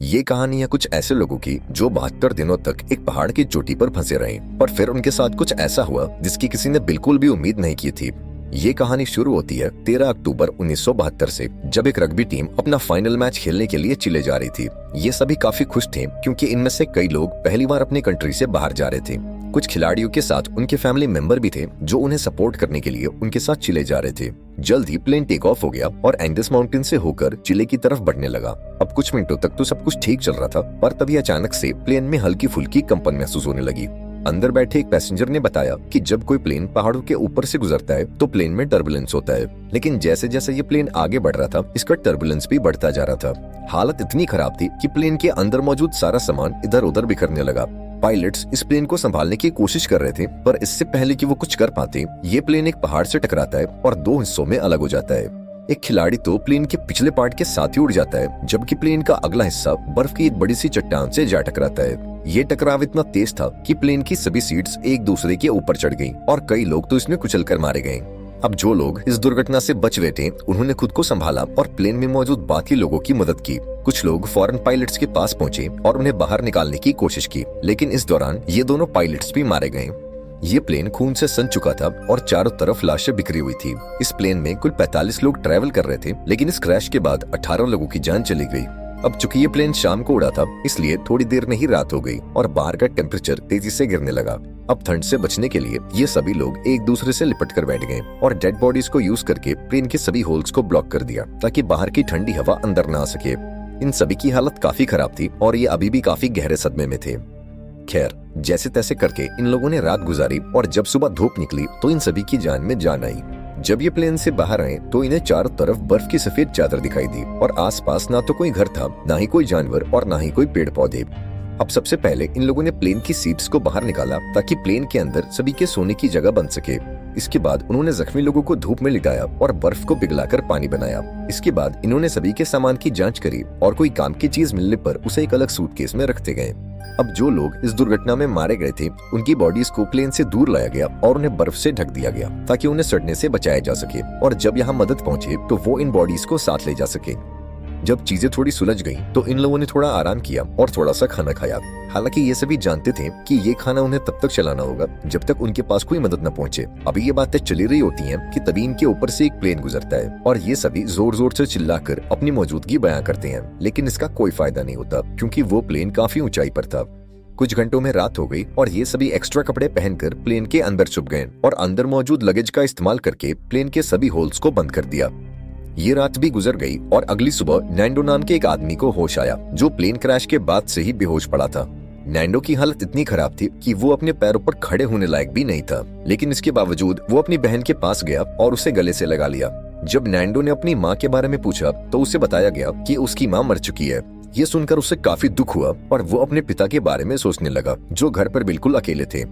ये कहानी है कुछ ऐसे लोगों की जो 72 दिनों तक एक पहाड़ की चोटी पर फंसे रहे, पर फिर उनके साथ कुछ ऐसा हुआ जिसकी किसी ने बिल्कुल भी उम्मीद नहीं की थी। ये कहानी शुरू होती है 13 अक्टूबर 1972 से, जब एक रग्बी टीम अपना फाइनल मैच खेलने के लिए चिले जा रही थी। ये सभी काफी खुश थे क्योंकि इनमें से कई लोग पहली बार अपनी कंट्री से बाहर जा रहे थे। कुछ खिलाड़ियों के साथ उनके फैमिली मेंबर भी थे जो उन्हें सपोर्ट करने के लिए उनके साथ चिले जा रहे थे। जल्द ही प्लेन टेक ऑफ हो गया और एंडेस माउंटेन से होकर चिले की तरफ बढ़ने लगा। अब कुछ मिनटों तक तो सब कुछ ठीक चल रहा था, पर तभी अचानक से प्लेन में हल्की फुल्की कंपन महसूस होने लगी। अंदर बैठे एक पैसेंजर ने बताया कि जब कोई प्लेन पहाड़ों के ऊपर से गुजरता है तो प्लेन में टर्बुलेंस होता है, लेकिन जैसे जैसे ये प्लेन आगे बढ़ रहा था इसका टर्बुलेंस भी बढ़ता जा रहा था। हालत इतनी खराब थी कि प्लेन के अंदर मौजूद सारा सामान इधर उधर बिखरने लगा। पायलट्स इस प्लेन को संभालने की कोशिश कर रहे थे, पर इससे पहले कि वो कुछ कर पाते ये प्लेन एक पहाड़ से टकराता है और दो हिस्सों में अलग हो जाता है। एक खिलाड़ी तो प्लेन के पिछले पार्ट के साथ ही उड़ जाता है, जबकि प्लेन का अगला हिस्सा बर्फ की एक बड़ी सी चट्टान से जा टकराता है। ये टकराव इतना तेज था कि प्लेन की सभी सीट्स एक दूसरे के ऊपर चढ़ गईं और कई लोग तो इसमें कुचलकर मारे गए। अब जो लोग इस दुर्घटना से बच रहे थे उन्होंने खुद को संभाला और प्लेन में मौजूद बाकी लोगों की मदद की। कुछ लोग फौरन पायलट्स के पास पहुंचे और उन्हें बाहर निकालने की कोशिश की, लेकिन इस दौरान ये दोनों पायलट्स भी मारे गए। ये प्लेन खून से सन चुका था और चारों तरफ लाशें बिखरी हुई थी। इस प्लेन में कुल 45 लोग ट्रैवल कर रहे थे, लेकिन इस क्रैश के बाद 18 लोगों की जान चली गई। अब चूंकि ये प्लेन शाम को उड़ा था, इसलिए थोड़ी देर में ही रात हो गई और बाहर का टेम्परेचर तेजी से गिरने लगा। अब ठंड से बचने के लिए ये सभी लोग एक दूसरे से लिपट कर बैठ गए और डेड बॉडीज को यूज करके प्लेन के सभी होल्स को ब्लॉक कर दिया ताकि बाहर की ठंडी हवा अंदर ना आ सके। इन सभी की हालत काफी खराब थी और ये अभी भी काफी गहरे सदमे में थे। खैर, जैसे तैसे करके इन लोगों ने रात गुजारी और जब सुबह धूप निकली तो इन सभी की जान में जान आई। जब ये प्लेन से बाहर आए तो इन्हें चारों तरफ बर्फ की सफेद चादर दिखाई दी और आसपास ना तो कोई घर था, ना ही कोई जानवर और ना ही कोई पेड़ पौधे। अब सबसे पहले इन लोगों ने प्लेन की सीट्स को बाहर निकाला ताकि प्लेन के अंदर सभी के सोने की जगह बन सके। इसके बाद उन्होंने जख्मी लोगों को धूप में लिटाया और बर्फ को पिघलाकर पानी बनाया। इसके बाद इन्होंने सभी के सामान की जांच करी और कोई काम की चीज मिलने पर उसे एक अलग सूटकेस में रखते गए। अब जो लोग इस दुर्घटना में मारे गए थे उनकी बॉडीज को प्लेन से दूर लाया गया और उन्हें बर्फ से ढक दिया गया ताकि उन्हें सड़ने से बचाया जा सके, और जब यहाँ मदद पहुंचे तो वो इन बॉडीज को साथ ले जा सके। जब चीजें थोड़ी सुलझ गईं, तो इन लोगों ने थोड़ा आराम किया और थोड़ा सा खाना खाया। हालांकि ये सभी जानते थे कि ये खाना उन्हें तब तक चलाना होगा जब तक उनके पास कोई मदद न पहुंचे। अभी ये बातें चली रही होती हैं कि तभी इनके ऊपर से एक प्लेन गुजरता है और ये सभी जोर जोर से चिल्लाकर अपनी मौजूदगी बयां करते हैं, लेकिन इसका कोई फायदा नहीं होता क्योंकि वो प्लेन काफी ऊंचाई पर था। कुछ घंटों में रात हो गई और ये सभी एक्स्ट्रा कपड़े पहनकर प्लेन के अंदर छुप गए और अंदर मौजूद लगेज का इस्तेमाल करके प्लेन के सभी होल्स को बंद कर दिया। ये रात भी गुजर गई और अगली सुबह नैंडो नाम के एक आदमी को होश आया जो प्लेन क्रैश के बाद से ही बेहोश पड़ा था। नैंडो की हालत इतनी खराब थी कि वो अपने पैरों पर खड़े होने लायक भी नहीं था, लेकिन इसके बावजूद वो अपनी बहन के पास गया और उसे गले से लगा लिया। जब नैंडो ने अपनी माँ के बारे में पूछा तो उसे बताया गया कि उसकी माँ मर चुकी है। ये सुनकर उसे काफी दुख हुआ और वो अपने पिता के बारे में सोचने लगा जो घर पर बिल्कुल अकेले थे।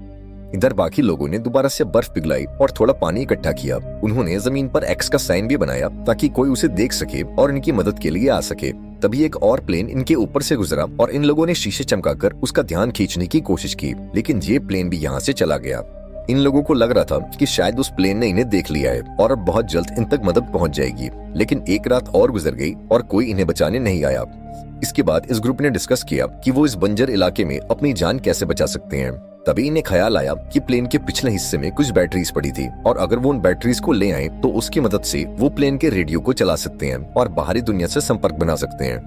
इधर बाकी लोगों ने दोबारा से बर्फ पिघलाई और थोड़ा पानी इकट्ठा किया। उन्होंने जमीन पर एक्स का साइन भी बनाया ताकि कोई उसे देख सके और इनकी मदद के लिए आ सके। तभी एक और प्लेन इनके ऊपर से गुजरा और इन लोगों ने शीशे चमकाकर उसका ध्यान खींचने की कोशिश की, लेकिन ये प्लेन भी यहाँ से चला गया। इन लोगों को लग रहा था कि शायद उस प्लेन ने इन्हें देख लिया है और अब बहुत जल्द इन तक मदद पहुंच जाएगी, लेकिन एक रात और गुजर गई और कोई इन्हें बचाने नहीं आया। इसके बाद इस ग्रुप ने डिस्कस किया कि वो इस बंजर इलाके में अपनी जान कैसे बचा सकते हैं। तभी इन्हें ख्याल आया कि प्लेन के पिछले हिस्से में कुछ बैटरीज पड़ी थी और अगर वो उन बैटरीज को ले आए तो उसकी मदद से वो प्लेन के रेडियो को चला सकते हैं और बाहरी दुनिया से संपर्क बना सकते हैं।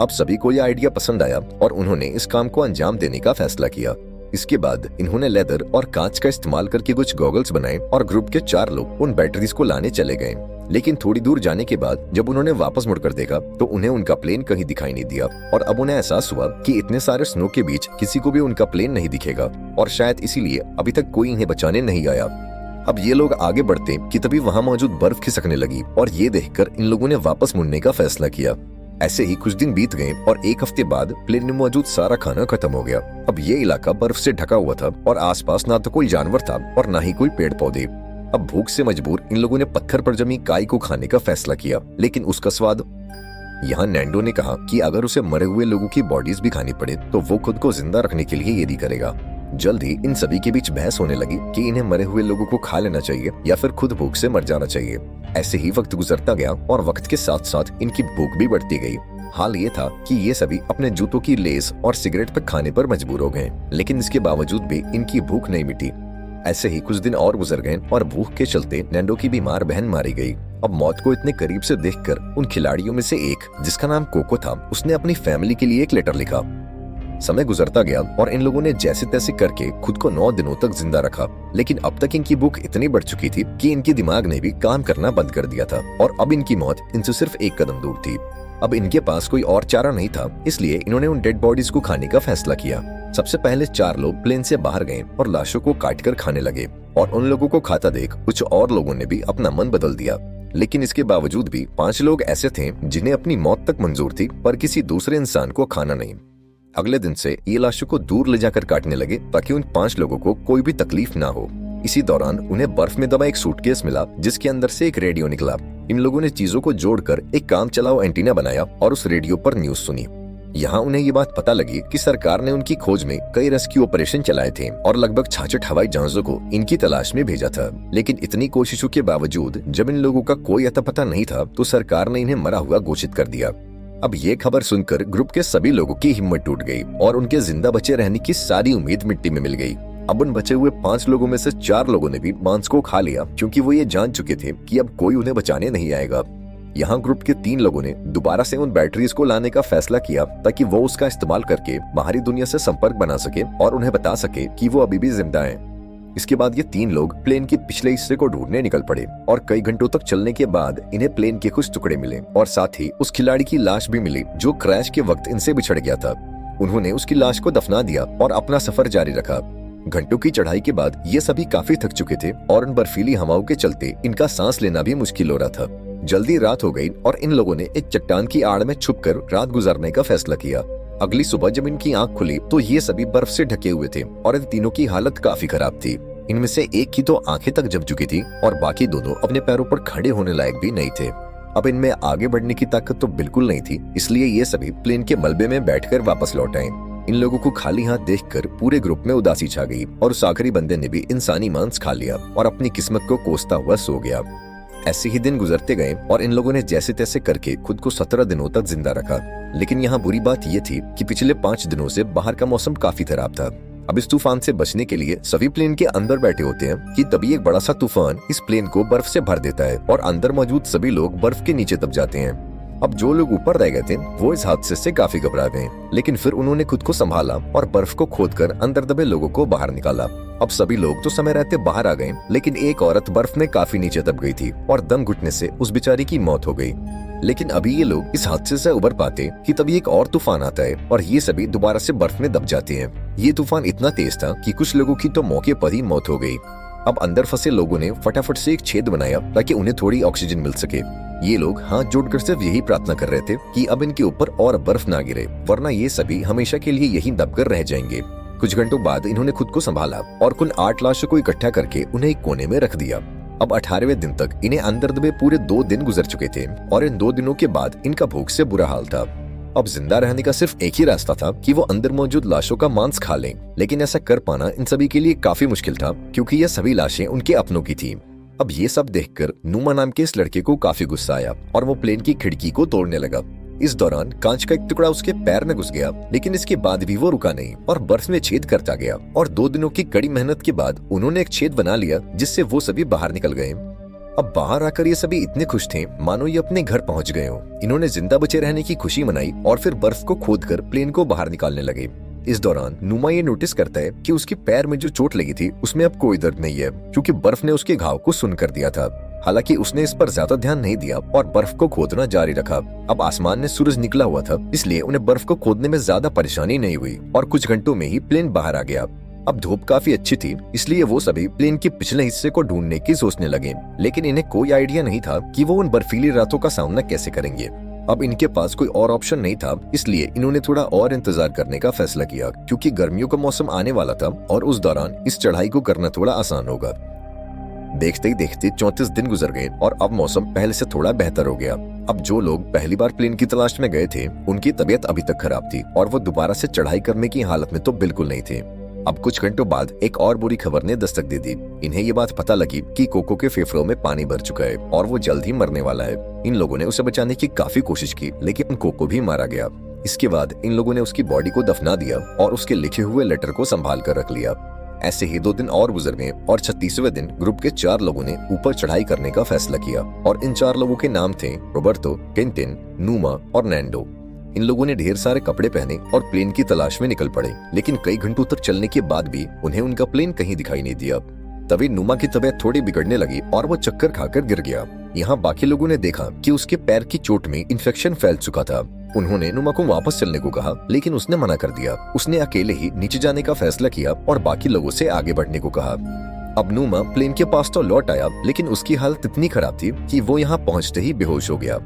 अब सभी को यह आइडिया पसंद आया और उन्होंने इस काम को अंजाम देने का फैसला किया। इसके बाद इन्होंने लेदर और कांच का इस्तेमाल करके कुछ गॉगल्स बनाए और ग्रुप के 4 लोग उन बैटरीज को लाने चले गए। लेकिन थोड़ी दूर जाने के बाद जब उन्होंने वापस मुड़कर देखा तो उन्हें उनका प्लेन कहीं दिखाई नहीं दिया और अब उन्हें एहसास हुआ कि इतने सारे स्नो के बीच किसी को भी उनका प्लेन नहीं दिखेगा और शायद इसीलिए अभी तक कोई इन्हें बचाने नहीं आया। अब ये लोग आगे बढ़ते कि तभी वहाँ मौजूद बर्फ खिसकने लगी और ये देखकर इन लोगों ने वापस मुड़ने का फैसला किया। ऐसे ही कुछ दिन बीत गए और एक हफ्ते बाद प्लेन में मौजूद सारा खाना खत्म हो गया। अब ये इलाका बर्फ से ढका हुआ था और आसपास ना तो कोई जानवर था और ना ही कोई पेड़ पौधे। अब भूख से मजबूर इन लोगों ने पत्थर पर जमी काई को खाने का फैसला किया, लेकिन उसका स्वाद। यहाँ नैंडो ने कहा कि अगर उसे मरे हुए लोगों की बॉडीज भी खानी पड़े तो वो खुद को जिंदा रखने के लिए ये भी करेगा। जल्द ही इन सभी के बीच बहस होने लगी कि इन्हें मरे हुए लोगों को खा लेना चाहिए या फिर खुद भूख से मर जाना चाहिए। ऐसे ही वक्त गुजरता गया और वक्त के साथ साथ इनकी भूख भी बढ़ती गई। हाल ये था कि ये सभी अपने जूतों की लेस और सिगरेट पे खाने पर मजबूर हो गए, लेकिन इसके बावजूद भी इनकी भूख नहीं मिटी। ऐसे ही कुछ दिन और गुजर गए और भूख के चलते नैंडो की बीमार बहन मारी गई। अब मौत को इतने करीब से देखकर उन खिलाड़ियों में से एक, जिसका नाम कोको था, उसने अपनी फैमिली के लिए एक लेटर लिखा। समय गुजरता गया और इन लोगों ने जैसे तैसे करके खुद को 9 दिनों तक जिंदा रखा, लेकिन अब तक इनकी भूख इतनी बढ़ चुकी थी कि इनके दिमाग ने भी काम करना बंद कर दिया था और अब इनकी मौत इनसे सिर्फ एक कदम दूर थी। अब इनके पास कोई और चारा नहीं था, इसलिए इन्होंने उन डेड बॉडीज को खाने का फैसला किया। सबसे पहले 4 लोग प्लेन से बाहर गए और लाशों को काटकर खाने लगे और उन लोगों को खाता देख कुछ और लोगों ने भी अपना मन बदल दिया। लेकिन इसके बावजूद भी 5 लोग ऐसे थे जिन्हें अपनी मौत तक मंजूर थी, पर किसी दूसरे इंसान को खाना नहीं। अगले दिन से ये लाशों को दूर ले जाकर काटने लगे ताकि उन 5 लोगों को कोई भी तकलीफ ना हो। इसी दौरान उन्हें बर्फ में दबा एक सूटकेस मिला जिसके अंदर से एक रेडियो निकला। इन लोगों ने चीजों को जोड़कर एक काम चलाओ एंटीना बनाया और उस रेडियो पर न्यूज सुनी। यहाँ उन्हें ये बात पता लगी कि सरकार ने उनकी खोज में कई रेस्क्यू ऑपरेशन चलाए थे और लगभग 66 हवाई जहाजों को इनकी तलाश में भेजा था। लेकिन इतनी कोशिशों के बावजूद जब इन लोगों का कोई अता पता नहीं था तो सरकार ने इन्हें मरा हुआ घोषित कर दिया। अब ये खबर सुनकर ग्रुप के सभी लोगों की हिम्मत टूट गई और उनके जिंदा बचे रहने की सारी उम्मीद मिट्टी में मिल गई। अब उन बचे हुए 5 लोगों में से 4 लोगों ने भी मांस को खा लिया, क्योंकि वो ये जान चुके थे कि अब कोई उन्हें बचाने नहीं आएगा। यहाँ ग्रुप के 3 लोगों ने दोबारा से उन बैटरीज को लाने का फैसला किया ताकि वो उसका इस्तेमाल करके बाहरी दुनिया से संपर्क बना सके और उन्हें बता सके कि वो अभी भी जिंदा हैं। इसके बाद ये 3 लोग प्लेन के पिछले हिस्से को ढूंढने निकल पड़े और कई घंटों तक चलने के बाद इन्हें प्लेन के कुछ टुकड़े मिले और साथ ही उस खिलाड़ी की लाश भी मिली जो क्रैश के वक्त इनसे बिछड़ गया था। उन्होंने उसकी लाश को दफना दिया और अपना सफर जारी रखा। घंटों की चढ़ाई के बाद ये सभी काफी थक चुके थे और उन बर्फीली हवाओं के चलते इनका सांस लेना भी मुश्किल हो रहा था। जल्दी रात हो गई और इन लोगों ने एक चट्टान की आड़ में छुपकर रात गुजारने का फैसला किया। अगली सुबह जब इनकी आंख खुली तो ये सभी बर्फ से ढके हुए थे और इन तीनों की हालत काफी खराब थी। इनमें से एक की तो आंखें तक जम चुकी थी और बाकी दोनों अपने पैरों पर खड़े होने लायक भी नहीं थे। अब इनमें आगे बढ़ने की ताकत तो बिल्कुल नहीं थी, इसलिए ये सभी प्लेन के मलबे में बैठकर वापस लौट आए। इन लोगों को खाली हाथ देखकर पूरे ग्रुप में उदासी छा गई और उस आखिरी बंदे ने भी इंसानी मांस खा लिया और अपनी किस्मत को कोसता हुआ सो गया। ऐसे ही दिन गुजरते गए और इन लोगों ने जैसे तैसे करके खुद को 17 दिनों तक जिंदा रखा। लेकिन यहाँ बुरी बात ये थी कि पिछले 5 दिनों से बाहर का मौसम काफी खराब था। अब इस तूफान से बचने के लिए सभी प्लेन के अंदर बैठे होते हैं कि तभी एक बड़ा सा तूफान इस प्लेन को बर्फ से भर देता है और अंदर मौजूद सभी लोग बर्फ के नीचे दब जाते हैं। अब जो लोग ऊपर रह गए थे वो इस हादसे से काफी घबरा गए, लेकिन फिर उन्होंने खुद को संभाला और बर्फ को खोदकर अंदर दबे लोगों को बाहर निकाला। अब सभी लोग तो समय रहते बाहर आ गए, लेकिन एक औरत बर्फ में काफी नीचे दब गई थी और दम घुटने से उस बेचारी की मौत हो गई। लेकिन अभी ये लोग इस हादसे से उबर पाते कि तभी एक और तूफान आता है और ये सभी दोबारा से बर्फ में दब जाते हैं। ये तूफान इतना तेज था कि कुछ लोगों की तो मौके पर ही मौत हो गई। अब अंदर फंसे लोगों ने फटाफट से एक छेद बनाया ताकि उन्हें थोड़ी ऑक्सीजन मिल सके। ये लोग हाथ जोड़कर सिर्फ यही प्रार्थना कर रहे थे कि अब इनके ऊपर और बर्फ ना गिरे, वरना ये सभी हमेशा के लिए यहीं दबकर रह जाएंगे। कुछ घंटों बाद इन्होंने खुद को संभाला और कुल 8 लाशों को इकट्ठा करके उन्हें एक कोने में रख दिया। अब 18वें दिन तक इन्हें अंदर दबे पूरे 2 दिन गुजर चुके थे और इन 2 दिनों के बाद इनका भूख से बुरा हाल था। अब जिंदा रहने का सिर्फ एक ही रास्ता था कि वो अंदर मौजूद लाशों का मांस खा लें, लेकिन ऐसा कर पाना इन सभी के लिए काफी मुश्किल था क्योंकि ये सभी लाशें उनके अपनों की थी। अब ये सब देखकर नुमा नाम के इस लड़के को काफी गुस्सा आया और वो प्लेन की खिड़की को तोड़ने लगा। इस दौरान कांच का एक टुकड़ा उसके पैर में घुस गया, लेकिन इसके बाद भी वो रुका नहीं और बर्फ में छेद करता गया और 2 दिनों की कड़ी मेहनत के बाद उन्होंने एक छेद बना लिया जिससे वो सभी बाहर निकल गए। अब बाहर आकर ये सभी इतने खुश थे मानो ये अपने घर पहुंच गए हो। इन्होंने जिंदा बचे रहने की खुशी मनाई और फिर बर्फ को खोदकर प्लेन को बाहर निकालने लगे। इस दौरान नुमा ये नोटिस करता है कि उसके पैर में जो चोट लगी थी उसमें अब कोई दर्द नहीं है, क्योंकि बर्फ ने उसके घाव को सुन्न कर दिया था। हालांकि उसने इस पर ज्यादा ध्यान नहीं दिया और बर्फ को खोदना जारी रखा। अब आसमान में सूरज निकला हुआ था, इसलिए उन्हें बर्फ को खोदने में ज्यादा परेशानी नहीं हुई और कुछ घंटों में ही प्लेन बाहर आ गया। अब धूप काफी अच्छी थी, इसलिए वो सभी प्लेन के पिछले हिस्से को ढूंढने की सोचने लगे, लेकिन इन्हें कोई आइडिया नहीं था कि वो उन बर्फीली रातों का सामना कैसे करेंगे। अब इनके पास कोई और ऑप्शन नहीं था, इसलिए इन्होंने थोड़ा और इंतजार करने का फैसला किया, क्योंकि गर्मियों का मौसम आने वाला था और उस दौरान इस चढ़ाई को करना थोड़ा आसान होगा। देखते ही देखते 34 दिन गुजर गए और अब मौसम पहले से थोड़ा बेहतर हो गया। अब जो लोग पहली बार प्लेन की तलाश में गए थे उनकी तबीयत अभी तक खराब थी और वो दोबारा से चढ़ाई करने की हालत में तो बिल्कुल नहीं थे। अब कुछ घंटों बाद एक और बुरी खबर ने दस्तक दे दी। इन्हें ये बात पता लगी कि कोको के फेफड़ों में पानी भर चुका है और वो जल्द ही मरने वाला है। इन लोगों ने उसे बचाने की काफी कोशिश की, लेकिन कोको भी मारा गया। इसके बाद इन लोगों ने उसकी बॉडी को दफना दिया और उसके लिखे हुए लेटर को संभाल कर रख लिया। ऐसे ही 2 दिन और गुजर गए और 36वें दिन ग्रुप के 4 लोगों ने ऊपर चढ़ाई करने का फैसला किया और इन 4 लोगों के नाम थे रोबर्टो, टिंटिन, नूमा और नैंडो। इन लोगों ने ढेर सारे कपड़े पहने और प्लेन की तलाश में निकल पड़े, लेकिन कई घंटों तक चलने के बाद भी उन्हें उनका प्लेन कहीं दिखाई नहीं दिया। तभी नूमा की तबीयत थोड़ी बिगड़ने लगी और वो चक्कर खाकर गिर गया। यहाँ बाकी लोगों ने देखा कि उसके पैर की चोट में इन्फेक्शन फैल चुका था। उन्होंने नूमा को वापस चलने को कहा, लेकिन उसने मना कर दिया। उसने अकेले ही नीचे जाने का फैसला किया और बाकी लोगों से आगे बढ़ने को कहा। अब नूमा प्लेन के पास तो लौट आया, लेकिन उसकी हालत इतनी खराब थी कि वो यहाँ पहुँचते ही बेहोश हो गया।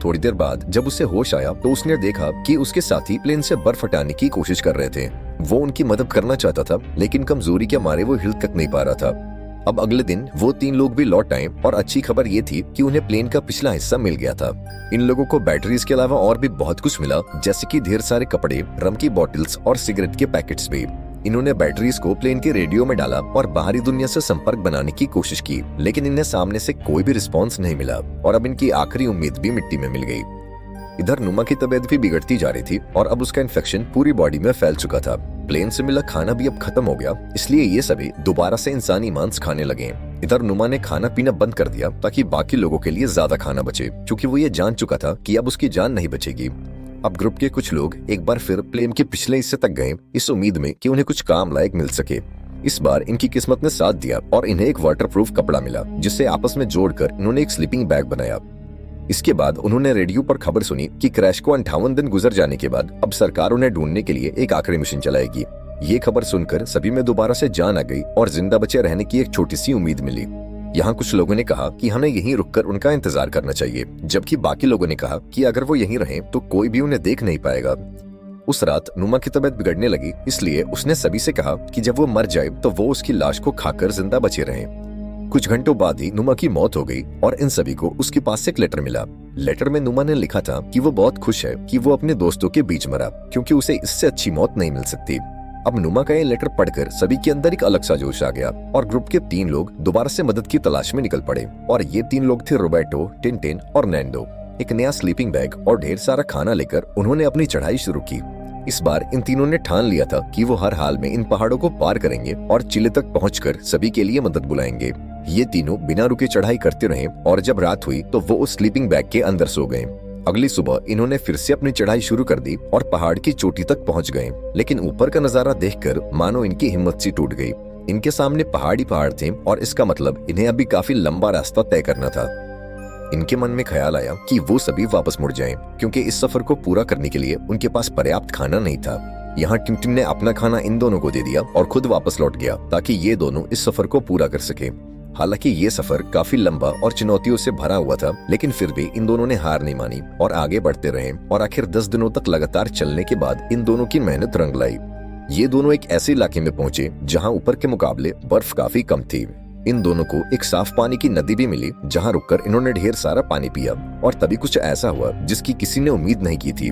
थोड़ी देर बाद जब उसे होश आया तो उसने देखा कि उसके साथी प्लेन से बर्फ हटाने की कोशिश कर रहे थे। वो उनकी मदद करना चाहता था, लेकिन कमजोरी के मारे वो हिल तक नहीं पा रहा था। अब अगले दिन वो 3 लोग भी लौट आए और अच्छी खबर ये थी कि उन्हें प्लेन का पिछला हिस्सा मिल गया था। इन लोगों को बैटरीज के अलावा और भी बहुत कुछ मिला, जैसे कि ढेर सारे कपड़े, रम की बॉटल्स और सिगरेट के पैकेट्स भी। इन्होंने बैटरीज को प्लेन के रेडियो में डाला और बाहरी दुनिया से संपर्क बनाने की कोशिश की, लेकिन इन्हें सामने से कोई भी रिस्पॉन्स नहीं मिला और अब इनकी आखिरी उम्मीद भी मिट्टी में मिल गई। इधर नुमा की तबीयत भी बिगड़ती जा रही थी और अब उसका इन्फेक्शन पूरी बॉडी में फैल चुका था। प्लेन से मिला खाना भी अब खत्म हो गया, इसलिए ये सभी दोबारा से इंसानी मांस खाने लगे। इधर नुमा ने खाना पीना बंद कर दिया ताकि बाकी लोगों के लिए ज्यादा खाना बचे, क्योंकि वो ये जान चुका था कि अब उसकी जान नहीं बचेगी। अब ग्रुप के कुछ लोग एक बार फिर प्लेन के पिछले हिस्से तक गए, इस उम्मीद में कि उन्हें कुछ काम लायक मिल सके। इस बार इनकी किस्मत ने साथ दिया और इन्हें एक वाटरप्रूफ कपड़ा मिला, जिसे आपस में जोड़कर इन्होंने एक स्लीपिंग बैग बनाया। इसके बाद उन्होंने रेडियो पर खबर सुनी कि क्रैश को 58 दिन गुजर जाने के बाद अब सरकार उन्हें ढूंढने के लिए एक आखिरी मिशन चलाएगी। ये खबर सुनकर सभी में दोबारा से जान आ गई और जिंदा बचे रहने की एक छोटी सी उम्मीद मिली। यहाँ कुछ लोगों ने कहा कि हमें यहीं रुककर उनका इंतजार करना चाहिए, जबकि बाकी लोगों ने कहा कि अगर वो यहीं रहें तो कोई भी उन्हें देख नहीं पाएगा। उस रात नुमा की तबीयत बिगड़ने लगी, इसलिए उसने सभी से कहा कि जब वो मर जाए तो वो उसकी लाश को खाकर जिंदा बचे रहें। कुछ घंटों बाद ही नुमा की मौत हो गई और इन सभी को उसके पास से एक लेटर मिला। लेटर में नुमा ने लिखा था कि वो बहुत खुश है कि वो अपने दोस्तों के बीच मरा, क्योंकि उसे इससे अच्छी मौत नहीं मिल सकती। अब नुमा का ये लेटर पढ़कर सभी के अंदर एक अलग सा जोश आ गया और ग्रुप के 3 लोग दोबारा से मदद की तलाश में निकल पड़े। और ये 3 लोग थे रोबर्टो, टिंटिन और नैंडो। एक नया स्लीपिंग बैग और ढेर सारा खाना लेकर उन्होंने अपनी चढ़ाई शुरू की। इस बार इन तीनों ने ठान लिया था कि वो हर हाल में इन पहाड़ों को पार करेंगे और चिले तक पहुंचकर सभी के लिए मदद बुलाएंगे। ये तीनों बिना रुके चढ़ाई करते रहे और जब रात हुई तो वो उस स्लीपिंग बैग के अंदर सो गए। अगली सुबह इन्होंने फिर से अपनी चढ़ाई शुरू कर दी और पहाड़ की चोटी तक पहुंच गए, लेकिन ऊपर का नजारा देखकर मानो इनकी हिम्मत सी टूट गई। इनके सामने पहाड़ ही पहाड़ थे और इसका मतलब इन्हें अभी काफी लंबा रास्ता तय करना था। इनके मन में ख्याल आया कि वो सभी वापस मुड़ जाएं, क्योंकि इस सफर को पूरा करने के लिए उनके पास पर्याप्त खाना नहीं था। यहाँ टिंटिन ने अपना खाना इन दोनों को दे दिया और खुद वापस लौट गया ताकि ये दोनों इस सफर को पूरा कर सके। हालांकि ये सफर काफी लंबा और चुनौतियों से भरा हुआ था, लेकिन फिर भी इन दोनों ने हार नहीं मानी और आगे बढ़ते रहे और आखिर 10 दिनों तक लगातार चलने के बाद इन दोनों की मेहनत रंग लाई। ये दोनों एक ऐसे इलाके में पहुंचे जहां ऊपर के मुकाबले बर्फ काफी कम थी। इन दोनों को एक साफ पानी की नदी भी मिली, जहां रुककर इन्होंने ढेर सारा पानी पिया और तभी कुछ ऐसा हुआ जिसकी किसी ने उम्मीद नहीं की थी।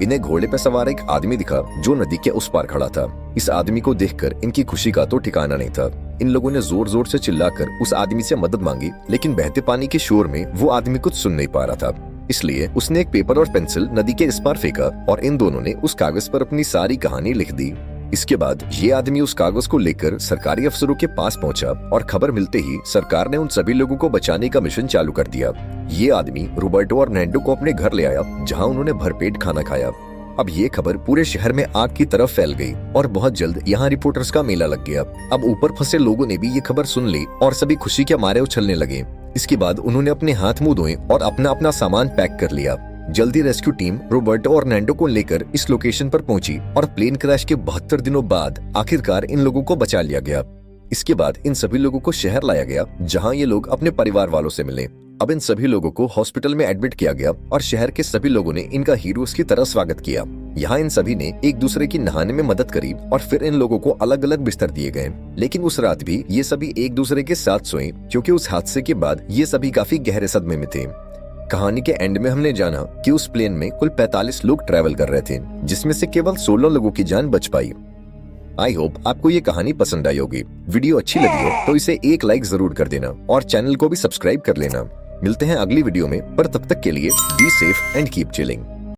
इन्हें घोड़े पर सवार एक आदमी दिखा जो नदी के उस पार खड़ा था। इस आदमी को देखकर इनकी खुशी का तो ठिकाना नहीं था। इन लोगों ने जोर जोर से चिल्लाकर उस आदमी से मदद मांगी, लेकिन बहते पानी के शोर में वो आदमी कुछ सुन नहीं पा रहा था। इसलिए उसने एक पेपर और पेंसिल नदी के इस पार फेंका और इन दोनों ने उस कागज पर अपनी सारी कहानी लिख दी। इसके बाद ये आदमी उस कागज को लेकर सरकारी अफसरों के पास पहुंचा और खबर मिलते ही सरकार ने उन सभी लोगों को बचाने का मिशन चालू कर दिया। ये आदमी रोबर्टो और नैंडो को अपने घर ले आया, जहां उन्होंने भरपेट खाना खाया। अब ये खबर पूरे शहर में आग की तरफ फैल गई और बहुत जल्द यहाँ रिपोर्टर्स का मेला लग गया। अब ऊपर फंसे लोगों ने भी ये खबर सुन ली और सभी खुशी के मारे उछलने लगे। इसके बाद उन्होंने अपने हाथ मुंह धोए और अपना अपना सामान पैक कर लिया। जल्दी रेस्क्यू टीम रोबर्टो और नैंडो को लेकर इस लोकेशन पर पहुंची और प्लेन क्रैश के 72 दिनों बाद आखिरकार इन लोगों को बचा लिया गया। इसके बाद इन सभी लोगों को शहर लाया गया, जहां ये लोग अपने परिवार वालों से मिले। अब इन सभी लोगों को हॉस्पिटल में एडमिट किया गया और शहर के सभी लोगों ने इनका हीरोज की तरह स्वागत किया। यहाँ इन सभी ने एक दूसरे की नहाने में मदद करी और फिर इन लोगों को अलग अलग बिस्तर दिए गए। लेकिन उस रात भी ये सभी एक दूसरे के साथ सोए, क्योंकि उस हादसे के बाद ये सभी काफी गहरे सदमे में थे। कहानी के एंड में हमने जाना कि उस प्लेन में कुल 45 लोग ट्रैवल कर रहे थे, जिसमें से केवल 16 लोगों की जान बच पाई। आई होप आपको ये कहानी पसंद आई होगी। वीडियो अच्छी लगी हो तो इसे एक लाइक जरूर कर देना और चैनल को भी सब्सक्राइब कर लेना। मिलते हैं अगली वीडियो में, पर तब तक के लिए be safe and keep chilling.